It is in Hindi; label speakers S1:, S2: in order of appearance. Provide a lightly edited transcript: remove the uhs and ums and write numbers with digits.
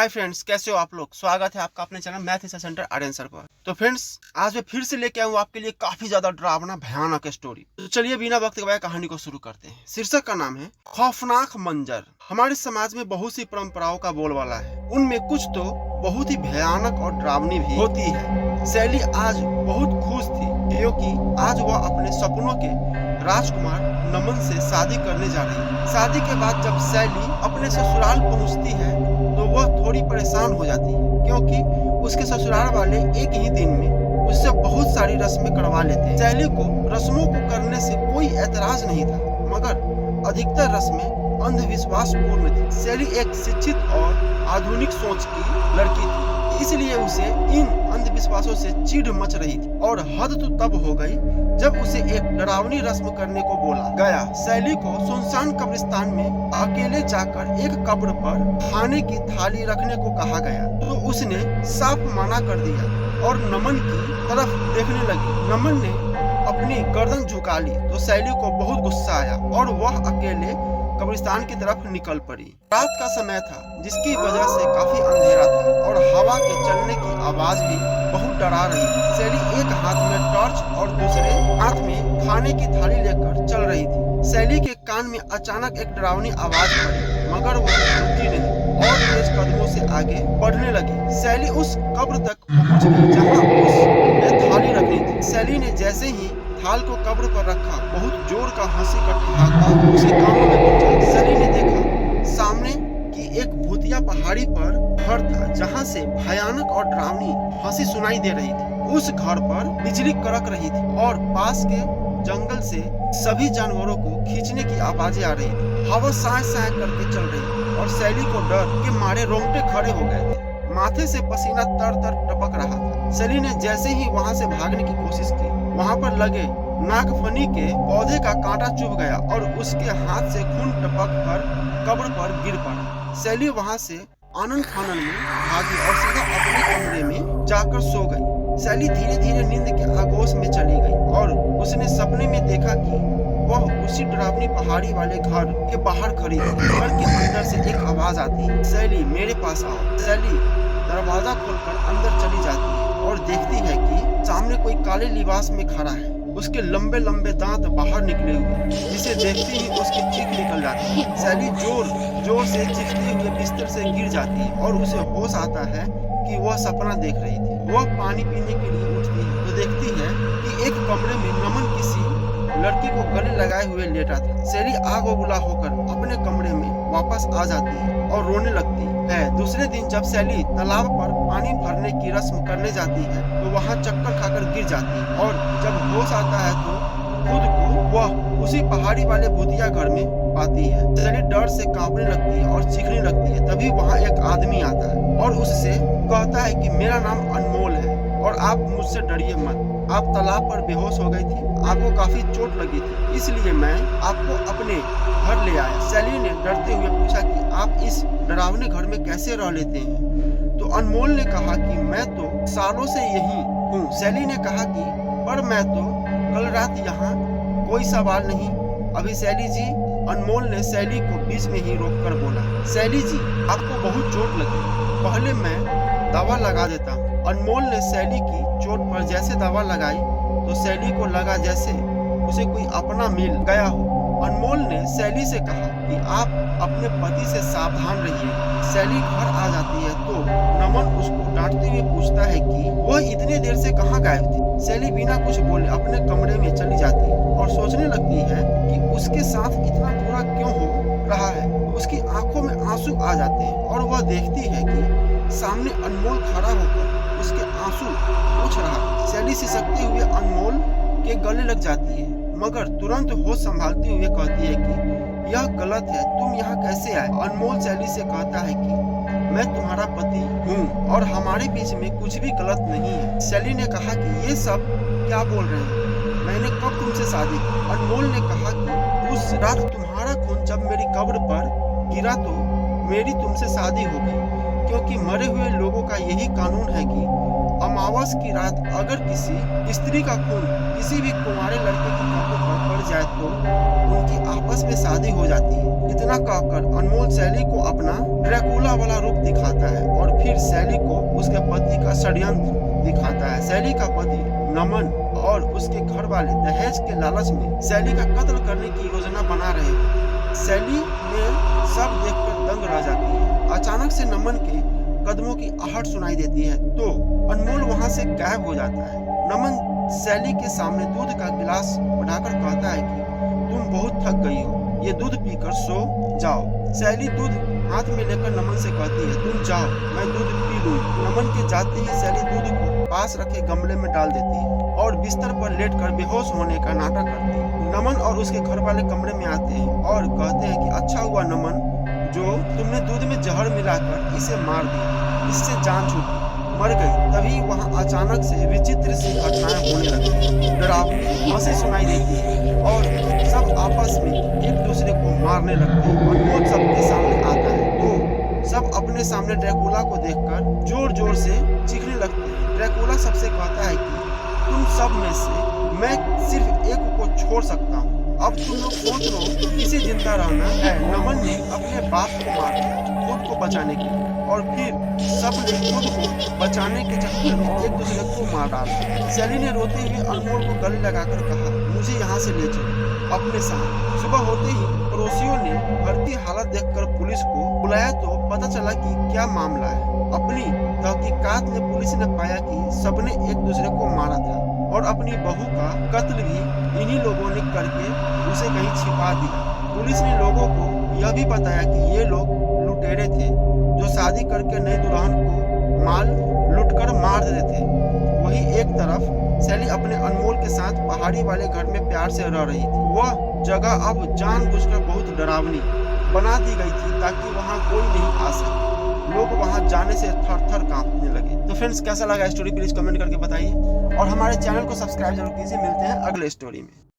S1: हाय फ्रेंड्स, कैसे हो आप लोग। स्वागत है आपका अपने channel math centre Aryan sir पर। तो फ्रेंड्स, आज मैं फिर से लेके आऊँ आपके लिए काफी ज्यादा डरावना भयानक स्टोरी। तो चलिए बिना वक्त गवाए कहानी को शुरू करते हैं। शीर्षक का नाम है खौफनाक मंजर। हमारे समाज में बहुत सी परंपराओं का बोलबाला है, उनमें कुछ तो बहुत ही भयानक और डरावनी भी होती है। शैली आज बहुत खुश थी क्योंकि आज वह अपने सपनों के राजकुमार नमन से शादी करने जा रही है। शादी के बाद जब शैली अपने ससुराल पहुंचती है तो वह थोड़ी परेशान हो जाती है क्योंकि उसके ससुराल वाले एक ही दिन में उससे बहुत सारी रस्में करवा लेते हैं। शैली को रस्मों को करने से कोई ऐतराज नहीं था, मगर अधिकतर रस्में अंधविश्वास पूर्ण थी। शैली एक शिक्षित और आधुनिक सोच की लड़की थी, इसलिए उसे इन अंधविश्वासों से चिढ़ मच रही थी। और हद तो तब हो गई जब उसे एक डरावनी रस्म करने को बोला गया। शैली को सुनसान कब्रिस्तान में अकेले जाकर एक कब्र पर खाने की थाली रखने को कहा गया तो उसने साफ मना कर दिया और नमन की तरफ देखने लगी। नमन ने अपनी गर्दन झुका ली तो शैली को बहुत गुस्सा आया और वह अकेले कब्रिस्तान की तरफ निकल पड़ी। रात का समय था जिसकी वजह से काफी अंधेरा था और हवा के चलने की आवाज भी बहुत डरा रही थी। शैली एक हाथ में टॉर्च और दूसरे हाथ में खाने की थाली लेकर चल रही थी। शैली के कान में अचानक एक डरावनी आवाज पड़ी, मगर वह रुकी नहीं और तेज कदमों से आगे बढ़ने लगी। शैली उस कब्र तक पहुंच गई जहां उसने थाली रखी थी। शैली ने जैसे ही थाल को कब्र पर रखा, बहुत जोर का हंसी का ठहाका उसे कानों में पहुंचा। शैली ने देखा सामने की एक भूतिया पहाड़ी पर घर था जहां से भयानक और डरावनी हंसी सुनाई दे रही थी। उस घर पर बिजली कड़क रही थी और पास के जंगल से सभी जानवरों को खींचने की आवाजें आ रही थी। हवा साए साए करके चल रही थी और शैली को डर के मारे रोंगटे खड़े हो गए थे। माथे से पसीना तर तर टपक रहा था। शैली ने जैसे ही वहां से भागने की कोशिश की, वहां पर लगे नागफनी के पौधे का कांटा चुभ गया और उसके हाथ से खून टपक कर कब्र पर गिर पड़ा। शैली वहां से आनन फानन में भागी और सीधा अपने कमरे में जाकर सो गई। शैली धीरे धीरे नींद के आगोश में चली गई और उसने सपने में देखा कि वह उसी डरावनी पहाड़ी वाले घर के बाहर खड़ी थी। घर के अंदर से एक आवाज आती है, शैली मेरे पास आओ। शैली दरवाजा खोलकर अंदर चली जाती है और देखती है कि सामने कोई काले लिबास में खड़ा है। उसके लंबे लंबे दांत बाहर निकले हुए, जिसे देखते ही उसकी चीख निकल जाती है। शैली जोर जोर से चीखते हुए बिस्तर से गिर जाती है और उसे होश आता है कि वह सपना देख रही थी। वह पानी पीने के लिए उठती है तो देखती है कि एक कमरे में नमन किसी लड़की को गले लगाए हुए लेटा था। शैली आग बबूला होकर अपने कमरे में वापस आ जाती है और रोने लगती है। दूसरे दिन जब शैली तालाब पर पानी भरने की रस्म करने जाती है तो वहां चक्कर खाकर गिर जाती है और जब होश आता है तो खुद को वह उसी पहाड़ी वाले भूतिया घर में पाती है। शैली डर से कांपने लगती है और चीखने लगती है। तभी वहां एक आदमी आता है और उससे कहता है कि मेरा नाम अनमोल है और आप मुझसे डरिए मत। आप तालाब पर बेहोश हो गई थी, आपको काफी चोट लगी थी, इसलिए मैं आपको अपने घर ले आया। शैली ने डरते हुए पूछा कि आप इस डरावने घर में कैसे रह लेते हैं। तो अनमोल ने कहा कि मैं तो सालों से यही हूँ। शैली ने कहा कि पर मैं तो कल रात यहाँ कोई सवाल नहीं। अभी शैली जी, अनमोल ने शैली को बीच में ही रोककर बोला, शैली जी आपको बहुत चोट लगी, पहले मैं दवा लगा देता हूँ। अनमोल ने शैली की चोट पर जैसे दवा लगाई तो शैली को लगा जैसे उसे कोई अपना मिल गया हो। अनमोल ने शैली से कहा कि आप अपने पति से सावधान रहिए। शैली घर आ जाती है तो नमन उसको डांटते हुए पूछता है कि वह इतने देर से कहाँ गायब थी। शैली बिना कुछ बोले अपने कमरे में चली जाती है और सोचने लगती है कि उसके साथ इतना बुरा क्यों हो रहा है। उसकी आंखों में आंसू आ जाते हैं और वह देखती है कि सामने अनमोल खड़ा होकर उसके आंसू पोंछ रहा है। शैली सिसकते हुए अनमोल के गले लग जाती है, मगर तुरंत होश संभालते हुए कहती है कि यह गलत है, तुम यहाँ कैसे आए। अनमोल शैली से कहता है कि मैं तुम्हारा पति हूँ और हमारे बीच में कुछ भी गलत नहीं है। शैली ने कहा कि ये सब क्या बोल रहे हैं, मैंने कब तुमसे शादी की। अनमोल ने कहा कि उस रात तुम्हारा खून जब मेरी कब्र पर गिरा तो मेरी तुमसे शादी हो गई, क्योंकि मरे हुए लोगों का यही कानून है कि अमावस की रात अगर किसी स्त्री का खून किसी भी कुंवारे लड़के के कपड़े पर पड़ जाए तो उनकी आपस में शादी हो जाती है। इतना कहकर अनमोल शैली को अपना ड्रैकुला वाला रूप दिखाता है और फिर शैली को उसके पति का षड्यंत्र दिखाता है। शैली का पति नमन और उसके घर वाले दहेज के लालच में शैली का कत्ल करने की योजना बना रहे हैं। शैली में सब देखकर दंग रह जाती है। अचानक से नमन के कदमों की आहट सुनाई देती है तो अनमोल वहां से गायब हो जाता है। नमन शैली के सामने दूध का गिलास उठाकर कहता है कि तुम बहुत थक गई हो, ये दूध पीकर सो जाओ। शैली दूध हाथ में लेकर नमन से कहती है, तुम जाओ, मैं दूध पी लूं। नमन के जाते ही शैली दूध को पास रखे गमले में डाल देती है और बिस्तर पर लेटकर बेहोश होने का नाटक करती है। नमन और उसके घर वाले कमरे में आते हैं और कहते हैं कि अच्छा हुआ नमन जो तुमने दूध में जहर मिलाकर इसे मार दिया, इससे जान छूटी, मर गई। तभी वहां अचानक से विचित्र सी घटनाएं होने लगती, डरावनी हंसी सुनाई देती है और सब आपस में एक दूसरे को मारने लगते हैं। अनमोल सबके सामने आता है तो सब अपने सामने ड्रैकुला को देखकर जोर जोर से चीखने लगते हैं। ड्रैकुला सबसे कहता है कि तुम सब में से मैं सिर्फ एक को छोड़ सकता हूँ, अब तुम लोग सोच लो किसे जिंदा रहना है। नमन ने अपने बाप को मार दिया खुद को बचाने के लिए और फिर सब ने खुद को बचाने के चक्कर में एक दूसरे को मार डाला। शैली ने रोते हुए अनमोल को गले लगाकर कहा, मुझे यहाँ से ले चलो अपने साथ। सुबह होते ही पड़ोसियों ने भर्ती हालत देखकर पुलिस को बुलाया तो पता चला कि क्या मामला है। अपनी तहकीकात में पुलिस ने पाया कि सबने एक दूसरे को मारा था और अपनी बहू का कत्ल भी इन्हीं लोगों ने करके उसे कहीं छिपा दिया। पुलिस ने लोगों को यह भी बताया कि ये लोग लुटेरे थे जो शादी करके नई दुल्हन को माल लुटकर मार देते थे। वहीं एक तरफ शैली अपने अनमोल के साथ पहाड़ी वाले घर में प्यार से रह रही थी। वह जगह अब जानबूझकर बहुत डरावनी बना दी गई थी ताकि वहां कोई नहीं आ सके। लोग वहां जाने से थर थर कांपने लगे। तो फ्रेंड्स, कैसा लगा स्टोरी प्लीज कमेंट करके बताइए और हमारे चैनल को सब्सक्राइब जरूर कीजिए। मिलते हैं अगले स्टोरी में।